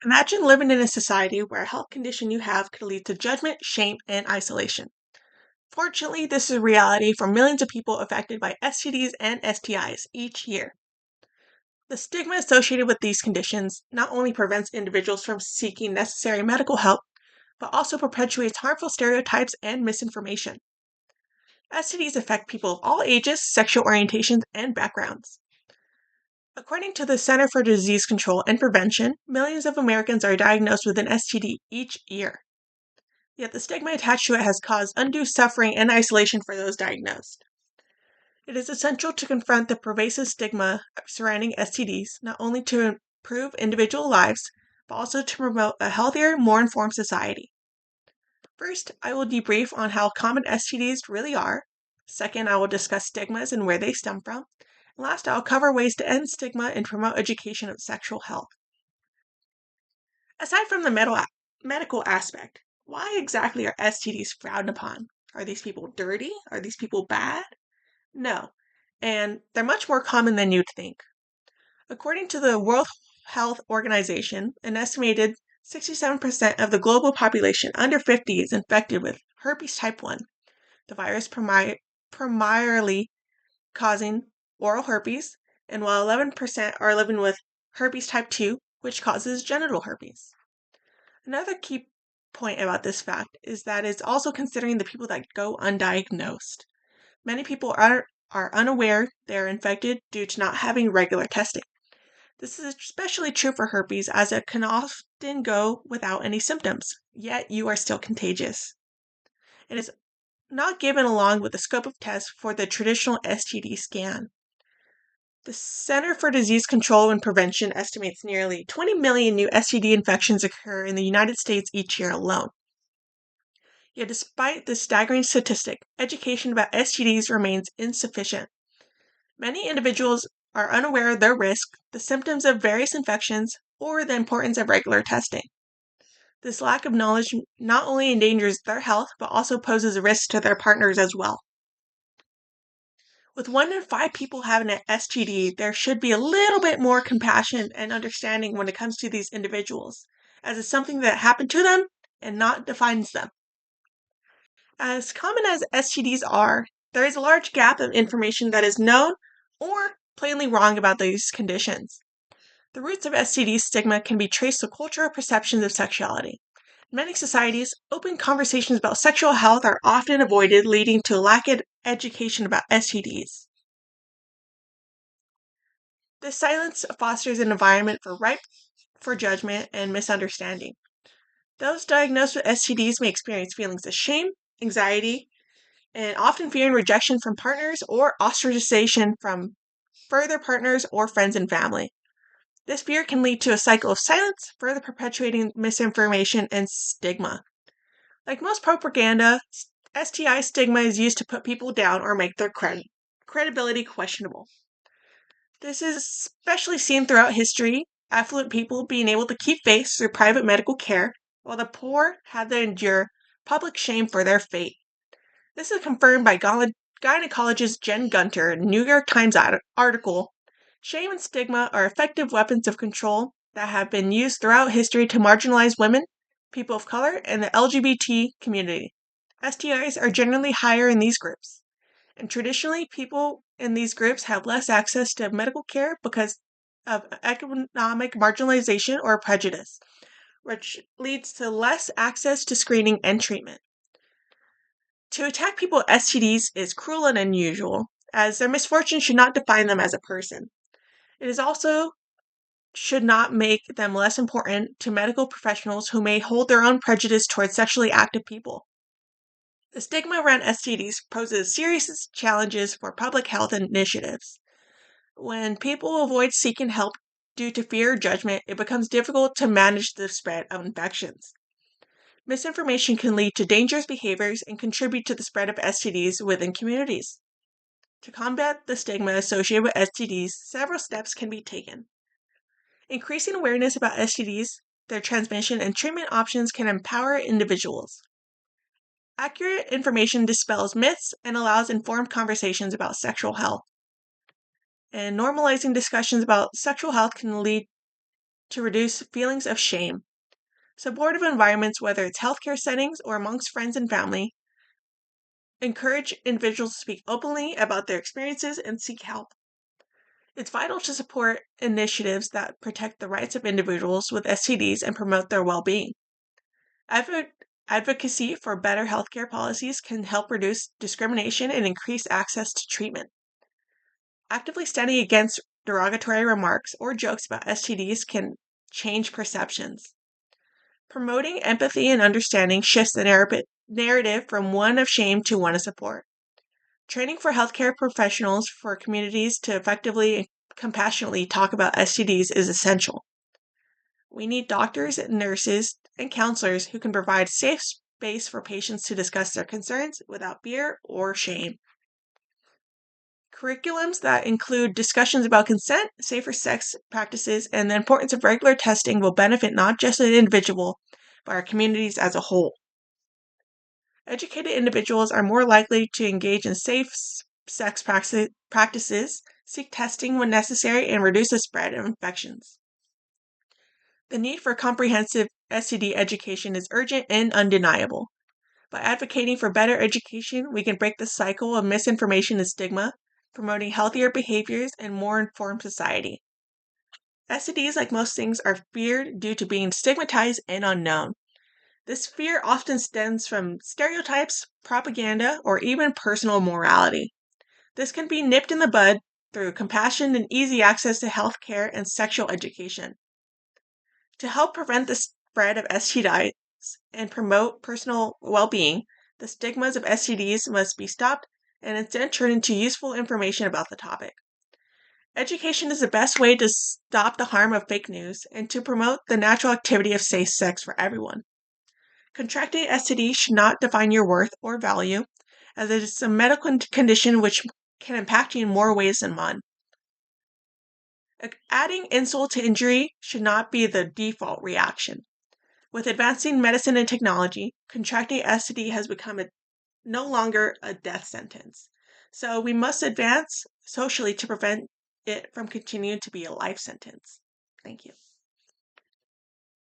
Imagine living in a society where a health condition you have could lead to judgment, shame, and isolation. Fortunately, this is a reality for millions of people affected by STDs and STIs each year. The stigma associated with these conditions not only prevents individuals from seeking necessary medical help, but also perpetuates harmful stereotypes and misinformation. STDs affect people of all ages, sexual orientations, and backgrounds. According to the Center for Disease Control and Prevention, millions of Americans are diagnosed with an STD each year. Yet the stigma attached to it has caused undue suffering and isolation for those diagnosed. It is essential to confront the pervasive stigma surrounding STDs, not only to improve individual lives, but also to promote a healthier, more informed society. First, I will debrief on how common STDs really are. Second, I will discuss stigmas and where they stem from. And last, I'll cover ways to end stigma and promote education of sexual health. Aside from the medical aspect, why exactly are STDs frowned upon? Are these people dirty? Are these people bad? No, and they're much more common than you'd think. According to the World Health Organization, an estimated 67% of the global population under 50 is infected with herpes type 1, the virus primarily causing oral herpes, and while 11% are living with herpes type 2, which causes genital herpes. Another key point about this fact is that it's also considering the people that go undiagnosed. Many people are unaware they are infected due to not having regular testing. This is especially true for herpes, as it can often go without any symptoms, yet you are still contagious. It is not given along with the scope of tests for the traditional STD scan. The Center for Disease Control and Prevention estimates nearly 20 million new STD infections occur in the United States each year alone. Yet despite this staggering statistic, education about STDs remains insufficient. Many individuals are unaware of their risk, the symptoms of various infections, or the importance of regular testing. This lack of knowledge not only endangers their health, but also poses a risk to their partners as well. With 1 in 5 people having an STD, there should be a little bit more compassion and understanding when it comes to these individuals, as it's something that happened to them and not defines them. As common as STDs are, there is a large gap of information that is known or plainly wrong about these conditions. The roots of STD stigma can be traced to cultural perceptions of sexuality. In many societies, open conversations about sexual health are often avoided, leading to a lack of education about STDs. This silence fosters an environment ripe for judgment and misunderstanding. Those diagnosed with STDs may experience feelings of shame, anxiety, and often fearing rejection from partners or ostracization from further partners or friends and family. This fear can lead to a cycle of silence, further perpetuating misinformation and stigma. Like most propaganda, STI stigma is used to put people down or make their credibility questionable. This is especially seen throughout history, affluent people being able to keep face through private medical care, while the poor had to endure public shame for their fate. This is confirmed by gynecologist Jen Gunter in a New York Times article. Shame and stigma are effective weapons of control that have been used throughout history to marginalize women, people of color, and the LGBT community. STIs are generally higher in these groups, and traditionally, people in these groups have less access to medical care because of economic marginalization or prejudice, which leads to less access to screening and treatment. To attack people with STDs is cruel and unusual, as their misfortune should not define them as a person. It is also should not make them less important to medical professionals who may hold their own prejudice towards sexually active people. The stigma around STDs poses serious challenges for public health initiatives. When people avoid seeking help due to fear or judgment, it becomes difficult to manage the spread of infections. Misinformation can lead to dangerous behaviors and contribute to the spread of STDs within communities. To combat the stigma associated with STDs, several steps can be taken. Increasing awareness about STDs, their transmission, and treatment options can empower individuals. Accurate information dispels myths and allows informed conversations about sexual health. And normalizing discussions about sexual health can lead to reduce feelings of shame. Supportive environments, whether it's healthcare settings or amongst friends and family, encourage individuals to speak openly about their experiences and seek help. It's vital to support initiatives that protect the rights of individuals with STDs and promote their well-being. Advocacy for better healthcare policies can help reduce discrimination and increase access to treatment. Actively standing against derogatory remarks or jokes about STDs can change perceptions. Promoting empathy and understanding shifts the narrative from one of shame to one of support. Training for healthcare professionals for communities to effectively and compassionately talk about STDs is essential. We need doctors, nurses, and counselors who can provide a safe space for patients to discuss their concerns without fear or shame. Curriculums that include discussions about consent, safer sex practices, and the importance of regular testing will benefit not just an individual, but our communities as a whole. Educated individuals are more likely to engage in safe sex practices, seek testing when necessary, and reduce the spread of infections. The need for comprehensive STD education is urgent and undeniable. By advocating for better education, we can break the cycle of misinformation and stigma, promoting healthier behaviors and more informed society. STDs, like most things, are feared due to being stigmatized and unknown. This fear often stems from stereotypes, propaganda, or even personal morality. This can be nipped in the bud through compassion and easy access to health care and sexual education. To help prevent the spread of STIs and promote personal well-being, the stigmas of STDs must be stopped and instead turn into useful information about the topic. Education is the best way to stop the harm of fake news and to promote the natural activity of safe sex for everyone. Contracting STD should not define your worth or value, as it is a medical condition which can impact you in more ways than one. Adding insult to injury should not be the default reaction. With advancing medicine and technology, contracting STD has become no longer a death sentence. So we must advance socially to prevent it from continuing to be a life sentence. Thank you.